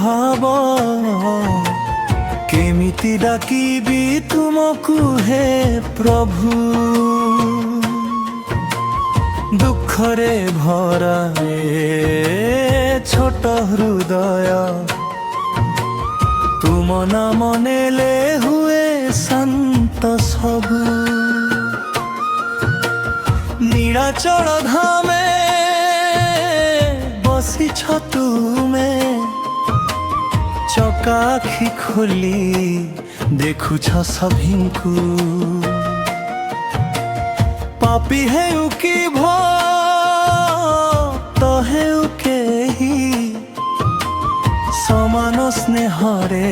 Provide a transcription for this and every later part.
ଭାବ କେମିତି ଡାକିବି ତୁମକୁ ହେ ପ୍ରଭୁ। ଦୁଃଖରେ ଭରା ଏ ଛୋଟ ହୃଦୟ ତୁମ ନାମ ନେଲେ ହୁଏ ଶାନ୍ତ ସବୁ। ନୀଳାଚଳ ଧାମେ ବସିଛ ତୁମେ ଚକା ଆଖି ଖୋଲି ଦେଖୁଛ ସଭିଙ୍କୁ। ପାପୀ ହେଉ କି ଭକ୍ତ ହେଉ କେହି ସମାନ ସ୍ନେହରେ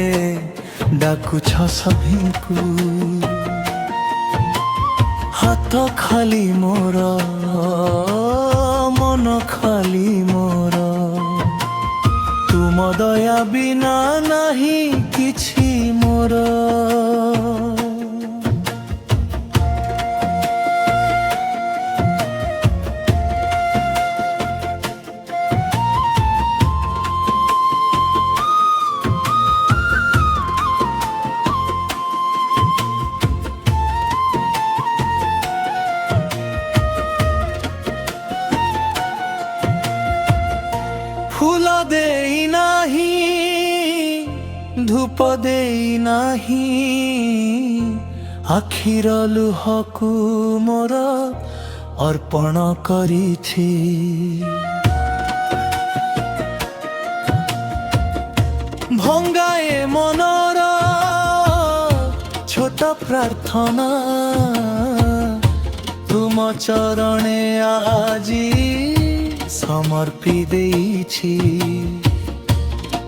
ଡାକୁଛ ସଭିଙ୍କୁ। ହାତ ଖାଲି ମୋର ମନ ଖାଲି ମୋର ତୁମ ଦୟା ବିନା ନାହିଁ କିଛି ମୋର। ফুল দেই নাহি ধূপ দেই নাহি আখির লুহକୁ ମୋର ଅର୍ପଣ କରିଛି। ଭଙ୍ଗାଏ ମନର ଛୋଟ ପ୍ରାର୍ଥନା ତୁମ ଚରଣେ ଆଜି ସମର୍ପି ଦେଇଛି।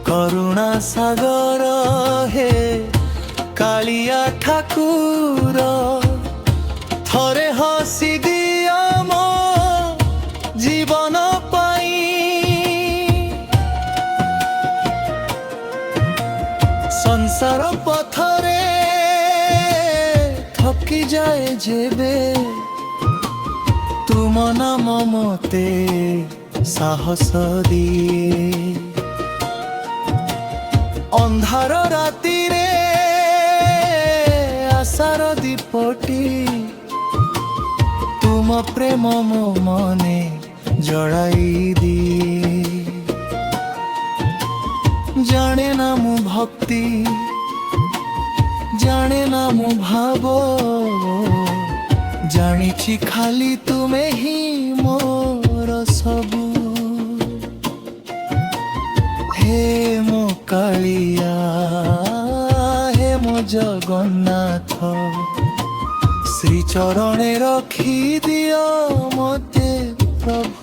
କରୁଣା ସାଗର ହେ କାଳିଆ ଠାକୁର ଥରେ ହସି ଦିଅ ମୋ ଜୀବନ ପାଇଁ। ସଂସାର ପଥରେ ଥକି ଯାଏ ଯେବେ ତୁମ ନାମ ମତେ ସାହସ ଦିଏ। ଅନ୍ଧାର ରାତିରେ ଆଶାର ଦୀପଟି ତୁମ ପ୍ରେମ ମୋ ମନେ ଜଳାଇ ଦିଏ। ଜାଣେ ନା ମୁଁ ଭକ୍ତି ଜାଣେ ନା ମୁଁ ଭାବ ଜାଣିଛି ଖାଲି ତୁମେ ହିଁ ମୋର ସବୁ। ହେ ମୋ କାଳିଆ ହେ ମୋ ଜଗନ୍ନାଥ ଶ୍ରୀ ଚରଣେ ରଖି ଦିଅ ମତେ ପ୍ରଭୁ।